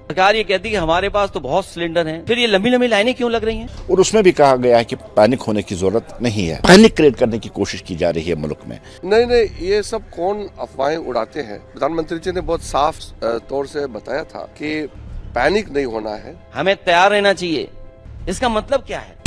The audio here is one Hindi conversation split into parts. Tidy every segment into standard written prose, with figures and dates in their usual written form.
सरकार ये कहती है कि हमारे पास तो बहुत सिलेंडर हैं, फिर ये लंबी लंबी लाइनें क्यों लग रही हैं? और उसमें भी कहा गया है कि पैनिक होने की जरूरत नहीं है। पैनिक क्रिएट करने की कोशिश की जा रही है मुल्क में। नहीं, ये सब कौन अफवाहें उड़ाते हैं। प्रधानमंत्री जी ने बहुत साफ तौर से बताया था कि पैनिक नहीं होना है, हमें तैयार रहना चाहिए। इसका मतलब क्या है?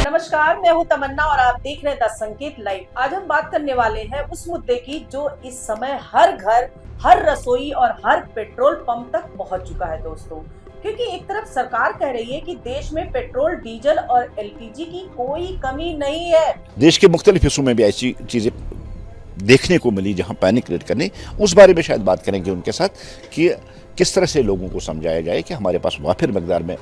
नमस्कार, मैं हूं तमन्ना और आप देख रहे हैं द संकेत लाइव। आज हम बात करने वाले हैं उस मुद्दे की जो इस समय हर घर, हर रसोई और हर पेट्रोल पंप तक पहुंच चुका है दोस्तों। क्योंकि एक तरफ सरकार कह रही है कि देश में पेट्रोल, डीजल और एलपीजी की कोई कमी नहीं है। देश के मुख्तलिफ हिस्सों में भी ऐसी चीजें देखने को मिली जहां पैनिक क्रिएट करने, उस बारे में शायद बात करेंगे उनके साथ कि किस तरह से लोगों को समझाया जाए कि हमारे पास वाफिर मकदार में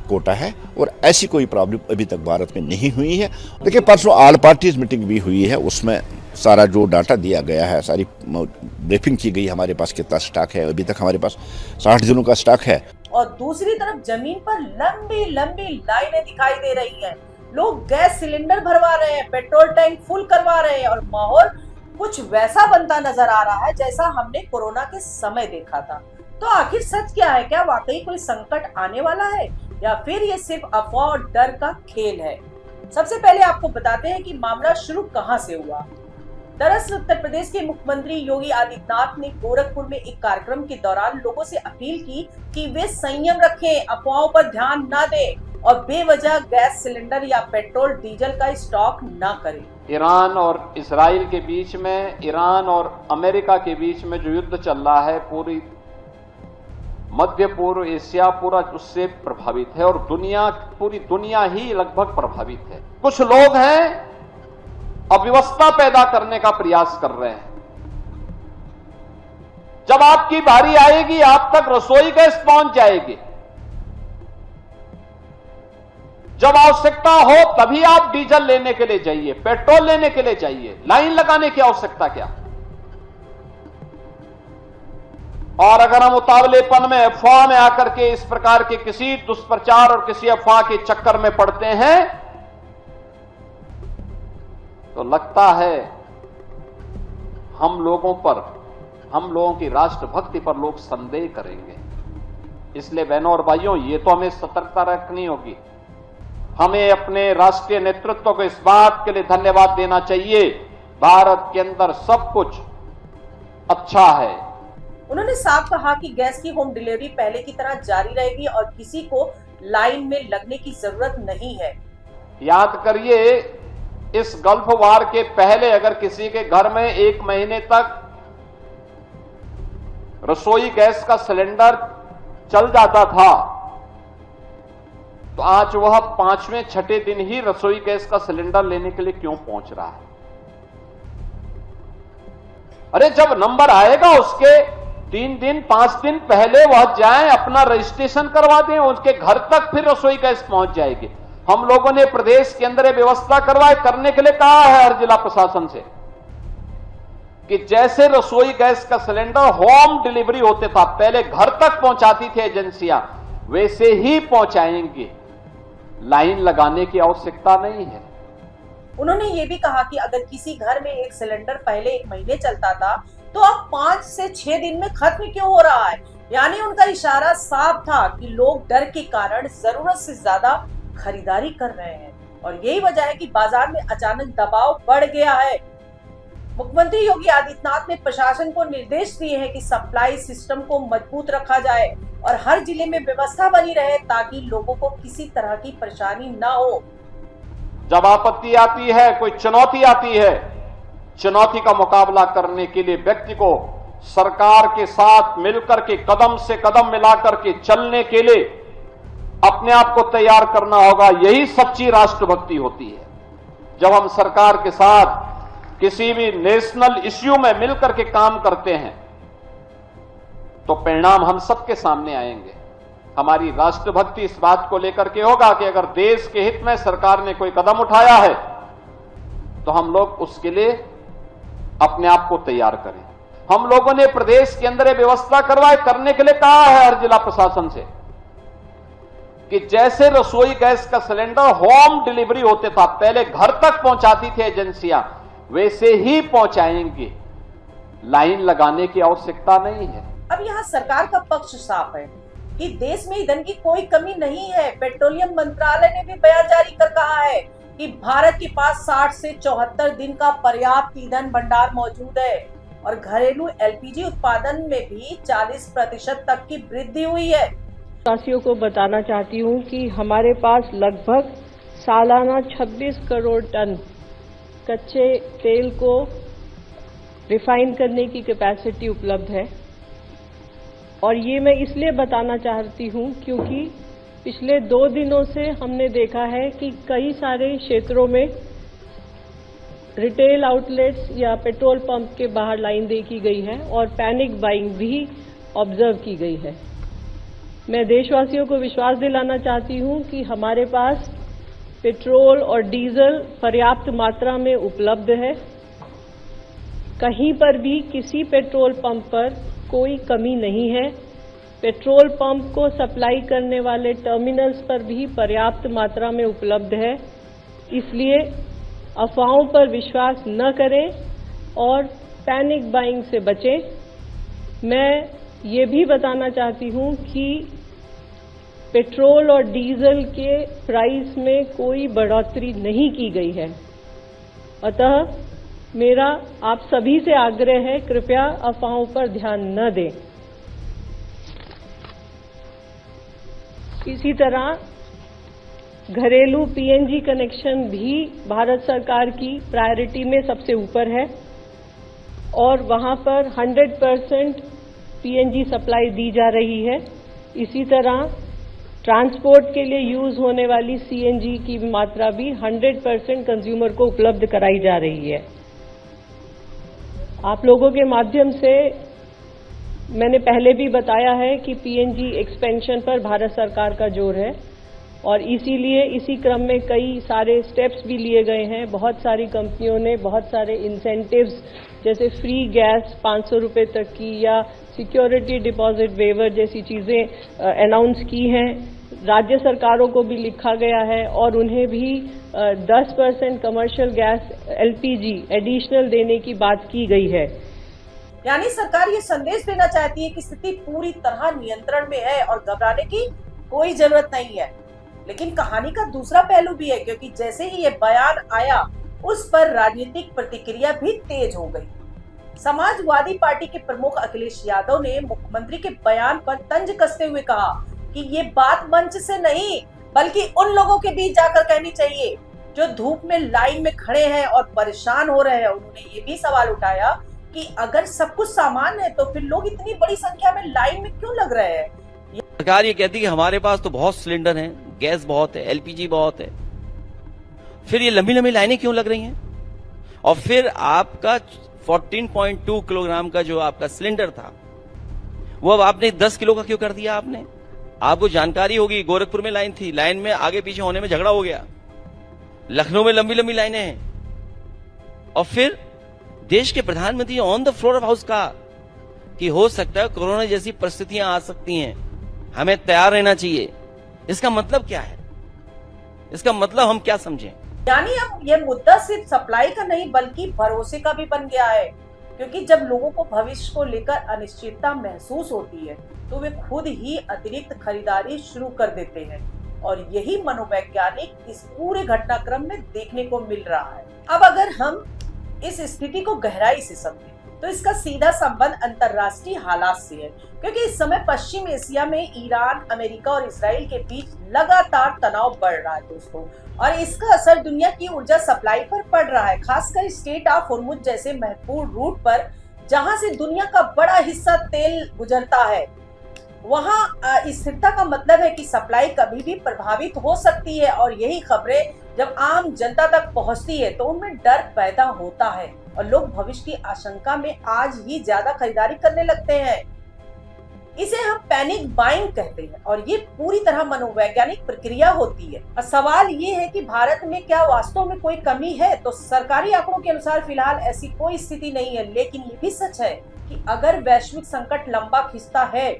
कोटा है और ऐसी कोई प्रॉब्लम अभी तक भारत में नहीं हुई है। देखिए, परसों ऑल पार्टीज मीटिंग भी हुई है, उसमें सारा जो डाटा दिया गया है, सारी ब्रीफिंग की गई। हमारे पास कितना स्टॉक है, अभी तक हमारे पास 60 दिनों का स्टॉक है। और दूसरी तरफ जमीन पर लंबी लंबी लाइनें दिखाई दे रही हैं। लोग गैस सिलेंडर भरवा रहे हैं, पेट्रोल टैंक फुल करवा रहे हैं और माहौल कुछ वैसा बनता नजर आ रहा है जैसा हमने कोरोना के समय देखा था। तो आखिर सच क्या है? क्या वाकई कोई संकट आने वाला है या फिर ये सिर्फ अफवाह और डर का खेल है? सबसे पहले आपको बताते हैं कि मामला शुरू कहां से हुआ। दरअसल उत्तर प्रदेश के मुख्यमंत्री योगी आदित्यनाथ ने गोरखपुर में एक कार्यक्रम के दौरान लोगों से अपील की कि वे संयम रखें, अफवाहों पर ध्यान न दें और बेवजह गैस सिलेंडर या पेट्रोल डीजल का स्टॉक न करें। ईरान और इजराइल के बीच में, ईरान और अमेरिका के बीच में जो युद्ध चल रहा है, पूरी मध्य पूर्व एशिया पूरा उससे प्रभावित है और पूरी दुनिया ही लगभग प्रभावित है। कुछ लोग हैं अव्यवस्था पैदा करने का प्रयास कर रहे हैं। जब आपकी बारी आएगी, आप तक रसोई गैस पहुंच जाएगी। जब आवश्यकता हो तभी आप डीजल लेने के लिए जाइए, पेट्रोल लेने के लिए जाइए। लाइन लगाने की आवश्यकता क्या? और अगर हम उतावलेपन में, अफवाह में आकर के इस प्रकार के किसी दुष्प्रचार और किसी अफवाह के चक्कर में पड़ते हैं तो लगता है हम लोगों की राष्ट्रभक्ति पर लोग संदेह करेंगे। इसलिए बहनों और भाइयों, ये तो हमें सतर्कता रखनी होगी। हमें अपने राष्ट्रीय नेतृत्व को इस बात के लिए धन्यवाद देना चाहिए, भारत के अंदर सब कुछ अच्छा है। उन्होंने साफ कहा कि गैस की होम डिलीवरी पहले की तरह जारी रहेगी और किसी को लाइन में लगने की जरूरत नहीं है। याद करिए, इस गल्फ वार के पहले अगर किसी के घर में 1 महीने तक रसोई गैस का सिलेंडर चल जाता था तो आज वह 5वें 6ठे दिन ही रसोई गैस का सिलेंडर लेने के लिए क्यों पहुंच रहा है? अरे जब नंबर आएगा उसके 3 दिन 5 दिन पहले वह जाएं, अपना रजिस्ट्रेशन करवा दें, उसके घर तक फिर रसोई गैस पहुंच जाएगी। हम लोगों ने प्रदेश के अंदर व्यवस्था करने के लिए कहा है हर जिला प्रशासन से कि जैसे रसोई गैस का सिलेंडर होम डिलीवरी होते था, पहले घर तक पहुंचाती थी एजेंसियां, वैसे ही पहुंचाएंगे। लाइन लगाने की आवश्यकता नहीं है। उन्होंने ये भी कहा कि अगर किसी घर में एक सिलेंडर पहले 1 महीने चलता था तो अब 5 से 6 दिन में खत्म क्यों हो रहा है? यानी उनका इशारा साफ था कि लोग डर के कारण जरूरत से ज्यादा खरीदारी कर रहे हैं और यही वजह है कि बाजार में अचानक दबाव बढ़ गया है। मुख्यमंत्री योगी आदित्यनाथ ने प्रशासन को निर्देश दिए हैं कि सप्लाई सिस्टम को मजबूत रखा जाए और हर जिले में व्यवस्था बनी रहे ताकि लोगों को किसी तरह की परेशानी न हो। जब आपत्ति आती है, कोई चुनौती आती है, चुनौती का मुकाबला करने के लिए व्यक्ति को सरकार के साथ मिलकर के कदम से कदम मिलाकर के चलने के लिए अपने आप को तैयार करना होगा। यही सच्ची राष्ट्रभक्ति होती है। जब हम सरकार के साथ किसी भी नेशनल इश्यू में मिलकर के काम करते हैं तो परिणाम हम सबके सामने आएंगे। हमारी राष्ट्रभक्ति इस बात को लेकर के होगा कि अगर देश के हित में सरकार ने कोई कदम उठाया है तो हम लोग उसके लिए अपने आप को तैयार करें। हम लोगों ने प्रदेश के अंदर व्यवस्था करने के लिए कहा है हर जिला प्रशासन से कि जैसे रसोई गैस का सिलेंडर होम डिलीवरी होते था, पहले घर तक पहुंचाती थी एजेंसियां, वैसे ही पहुंचाएंगे। लाइन लगाने की आवश्यकता नहीं है। अब यहाँ सरकार का पक्ष साफ है कि देश में ईंधन की कोई कमी नहीं है। पेट्रोलियम मंत्रालय ने भी बयान जारी कर कहा है कि भारत के पास 60 से 74 दिन का पर्याप्त ईंधन भंडार मौजूद है और घरेलू एलपीजी उत्पादन में भी 40% तक की वृद्धि हुई है। वासियों को बताना चाहती हूँ कि हमारे पास लगभग सालाना 26 करोड़ टन कच्चे तेल को रिफाइन करने की कैपेसिटी उपलब्ध है और ये मैं इसलिए बताना चाहती हूँ क्योंकि पिछले 2 दिनों से हमने देखा है कि कई सारे क्षेत्रों में रिटेल आउटलेट्स या पेट्रोल पंप के बाहर लाइन देखी गई है और पैनिक बाइंग भी ऑब्जर्व की गई है। मैं देशवासियों को विश्वास दिलाना चाहती हूँ कि हमारे पास पेट्रोल और डीजल पर्याप्त मात्रा में उपलब्ध है। कहीं पर भी किसी पेट्रोल पंप पर कोई कमी नहीं है। पेट्रोल पंप को सप्लाई करने वाले टर्मिनल्स पर भी पर्याप्त मात्रा में उपलब्ध है। इसलिए अफवाहों पर विश्वास न करें और पैनिक बाइंग से बचें। मैं ये भी बताना चाहती हूँ कि पेट्रोल और डीजल के प्राइस में कोई बढ़ोतरी नहीं की गई है। अतः मेरा आप सभी से आग्रह है, कृपया अफवाहों पर ध्यान न दें। इसी तरह घरेलू पीएनजी कनेक्शन भी भारत सरकार की प्रायोरिटी में सबसे ऊपर है और वहां पर 100% पीएनजी सप्लाई दी जा रही है। इसी तरह ट्रांसपोर्ट के लिए यूज होने वाली सीएनजी की मात्रा भी 100% कंज्यूमर को उपलब्ध कराई जा रही है। आप लोगों के माध्यम से मैंने पहले भी बताया है कि पीएनजी एक्सपेंशन पर भारत सरकार का जोर है और इसीलिए इसी क्रम में कई सारे स्टेप्स भी लिए गए हैं। बहुत सारी कंपनियों ने बहुत सारे इंसेंटिव्स जैसे फ्री गैस 500 रुपये तक की या सिक्योरिटी डिपॉजिट वेवर जैसी चीज़ें अनाउंस की हैं। राज्य सरकारों को भी लिखा गया है और उन्हें भी 10% कमर्शियल गैस एलपीजी एडिशनल देने की बात की गई है। यानी सरकार ये संदेश देना चाहती है कि स्थिति पूरी तरह नियंत्रण में है और घबराने की कोई जरूरत नहीं है। लेकिन कहानी का दूसरा पहलू भी है, क्योंकि जैसे ही ये बयान आया उस पर राजनीतिक प्रतिक्रिया भी तेज हो गई। समाजवादी पार्टी के प्रमुख अखिलेश यादव ने मुख्यमंत्री के बयान पर तंज कसते हुए कहा कि ये बात मंच से नहीं बल्कि उन लोगों के बीच जाकर कहनी चाहिए जो धूप में लाइन में खड़े हैं और परेशान हो रहे हैं। उन्होंने ये भी सवाल उठाया कि अगर सब कुछ सामान्य है तो फिर लोग इतनी बड़ी संख्या में लाइन में क्यों लग रहे हैं। सरकार ये कहती है कि हमारे पास तो बहुत सिलेंडर हैं, गैस बहुत है, एलपीजी बहुत है, फिर ये लंबी लंबी लाइनें क्यों लग रही हैं? और फिर आपका 14.2 किलोग्राम का जो आपका सिलेंडर था वो अब आपने 10 किलो का क्यों कर दिया? आपको जानकारी होगी, गोरखपुर में लाइन थी, लाइन में आगे पीछे होने में झगड़ा हो गया। लखनऊ में लंबी लंबी लाइनें हैं और फिर देश के प्रधानमंत्री on the floor of house कहा कि हो सकता है कोरोना जैसी परिस्थितियां आ सकती हैं, हमें तैयार रहना चाहिए। इसका मतलब क्या है? इसका मतलब हम क्या समझें? यानी अब ये मुद्दा सिर्फ सप्लाई का नहीं बल्कि भरोसे का भी बन गया है, क्योंकि जब लोगों को भविष्य को लेकर अनिश्चितता महसूस होती है तो वे खुद ही अतिरिक्त खरीदारी शुरू कर देते हैं और यही मनोवैज्ञानिक इस पूरे घटनाक्रम में देखने को मिल रहा है। अब अगर हम इस स्थिति को गहराई से समझें तो इसका सीधा संबंध अंतर्राष्ट्रीय हालात से है, क्योंकि इस समय पश्चिम एशिया में ईरान, अमेरिका और इजराइल के बीच लगातार तनाव बढ़ रहा है दोस्तों, और इसका असर दुनिया की ऊर्जा सप्लाई पर पड़ रहा है, खासकर स्ट्रेट ऑफ हॉर्मुज़ जैसे महत्वपूर्ण रूट पर जहां से दुनिया का बड़ा हिस्सा तेल गुजरता है। वहां स्थिरता का मतलब है कि सप्लाई कभी भी प्रभावित हो सकती है और यही खबरें जब आम जनता तक पहुंचती है तो उनमें डर पैदा होता है और लोग भविष्य की आशंका में आज ही ज्यादा खरीदारी करने लगते हैं। इसे हम पैनिक बाइंग कहते हैं और ये पूरी तरह मनोवैज्ञानिक प्रक्रिया होती है। और सवाल ये है कि भारत में क्या वास्तव में कोई कमी है? तो सरकारी आंकड़ों के अनुसार फिलहाल ऐसी कोई स्थिति नहीं है, लेकिन ये भी सच है कि अगर वैश्विक संकट लंबा खिंचता है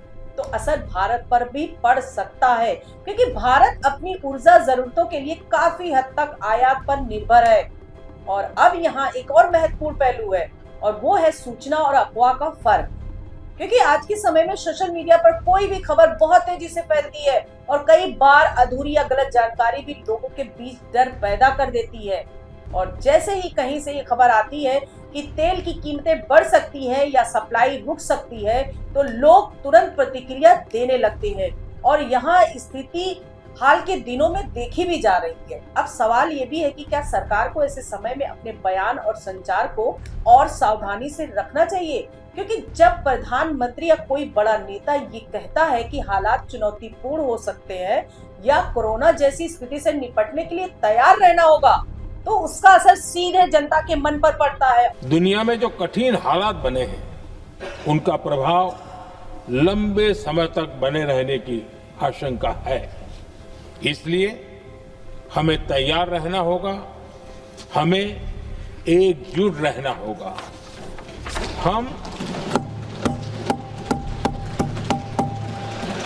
तो असर भारत पर भी पड़ सकता है, क्योंकि भारत अपनी ऊर्जा जरूरतों के लिए काफी हद तक आयात पर निर्भर है। और अब यहाँ एक और महत्वपूर्ण पहलू है, और वो है सूचना और अफवाह का फर्क। क्योंकि आज के समय में सोशल मीडिया पर कोई भी खबर बहुत तेजी से फैलती है और कई बार अधूरी या गलत जानकारी भी लोगों के बीच डर पैदा कर देती है। और जैसे ही कहीं से ये खबर आती है कि तेल की कीमतें बढ़ सकती है या सप्लाई रुक सकती है, तो लोग तुरंत प्रतिक्रिया देने लगते हैं, और यहाँ स्थिति हाल के दिनों में देखी भी जा रही है। अब सवाल ये भी है कि क्या सरकार को ऐसे समय में अपने बयान और संचार को और सावधानी से रखना चाहिए, क्योंकि जब प्रधानमंत्री या कोई बड़ा नेता ये कहता है कि हालात चुनौतीपूर्ण हो सकते हैं या कोरोना जैसी स्थिति से निपटने के लिए तैयार रहना होगा, तो उसका असर सीधे जनता के मन पर पड़ता है। दुनिया में जो कठिन हालात बने हैं, उनका प्रभाव लंबे समय तक बने रहने की आशंका है। इसलिए हमें तैयार रहना होगा, हमें एकजुट रहना होगा।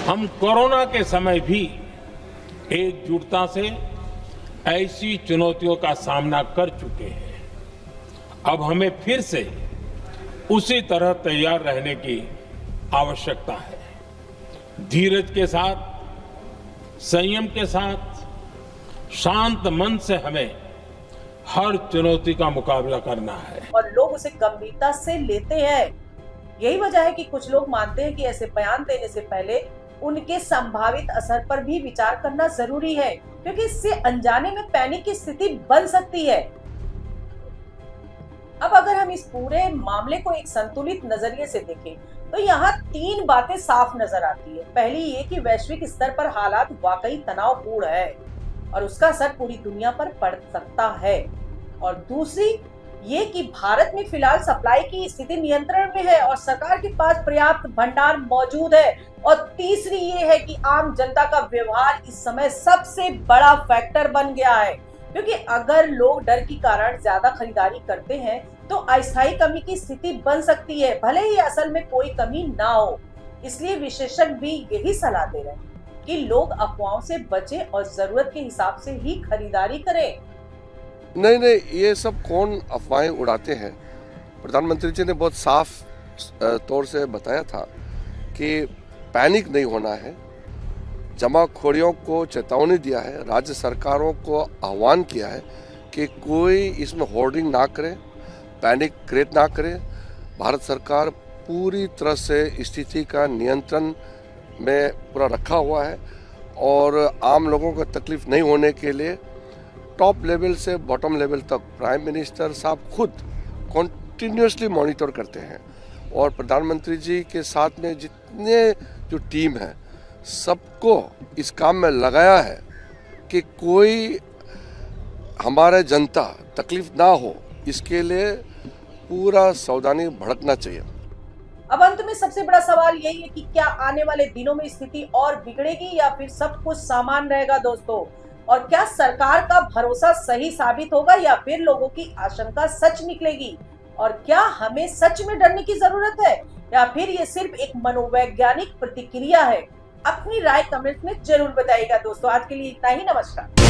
हम कोरोना के समय भी एकजुटता से ऐसी चुनौतियों का सामना कर चुके हैं। अब हमें फिर से उसी तरह तैयार रहने की आवश्यकता है। धीरज के साथ, संयम के साथ, शांत मन से हमें हर चुनौती का मुकाबला करना है, और लोग उसे गंभीरता से लेते हैं। यही वजह है कि कुछ लोग मानते हैं कि ऐसे बयान देने से पहले उनके संभावित असर पर भी विचार करना जरूरी है, क्योंकि इससे अनजाने में पैनिक की स्थिति बन सकती है। अब अगर हम इस पूरे मामले को एक संतुलित नजरिए से देखें, तो यहाँ 3 बातें साफ नजर आती है। पहली ये कि वैश्विक स्तर पर हालात वाकई तनावपूर्ण है और उसका असर पूरी दुनिया पर पड़ सकता है। और दूसरी ये कि भारत में फिलहाल सप्लाई की स्थिति नियंत्रण में है और सरकार के पास पर्याप्त भंडार मौजूद है। और तीसरी ये है कि आम जनता का व्यवहार इस समय सबसे बड़ा फैक्टर बन गया है, क्योंकि अगर लोग डर के कारण ज्यादा खरीदारी करते हैं तो अस्थायी कमी की स्थिति बन सकती है, भले ही असल में कोई कमी ना हो। इसलिए विशेषज्ञ भी यही सलाह दे रहे हैं कि लोग अफवाहों से बचें और जरूरत के हिसाब से ही खरीदारी करें। नहीं, ये सब कौन अफवाहें उड़ाते हैं। प्रधानमंत्री जी ने बहुत साफ तौर से बताया था कि पैनिक नहीं होना है, जमाखोरियों को चेतावनी दिया है, राज्य सरकारों को आह्वान किया है कि कोई इसमें होर्डिंग ना करे, पैनिक क्रिएट ना करे। भारत सरकार पूरी तरह से स्थिति का नियंत्रण में पूरा रखा हुआ है और आम लोगों को तकलीफ नहीं होने के लिए टॉप लेवल से बॉटम लेवल तक प्राइम मिनिस्टर साहब खुद कॉन्टिन्यूसली मॉनिटर करते हैं। और प्रधानमंत्री जी के साथ में जितने जो टीम है, सबको इस काम में लगाया है कि कोई हमारे जनता तकलीफ ना हो, इसके लिए पूरा सावधानी भड़कना चाहिए। अब अंत में सबसे बड़ा सवाल यही है कि क्या आने वाले दिनों में स्थिति और बिगड़ेगी या फिर सब कुछ सामान रहेगा दोस्तों? और क्या सरकार का भरोसा सही साबित होगा या फिर लोगों की आशंका सच निकलेगी? और क्या हमें सच में डरने की जरूरत है या फिर ये सिर्फ एक मनोवैज्ञानिक प्रतिक्रिया है? अपनी राय कमेंट में जरूर बताइएगा दोस्तों। आज के लिए इतना ही, नमस्कार।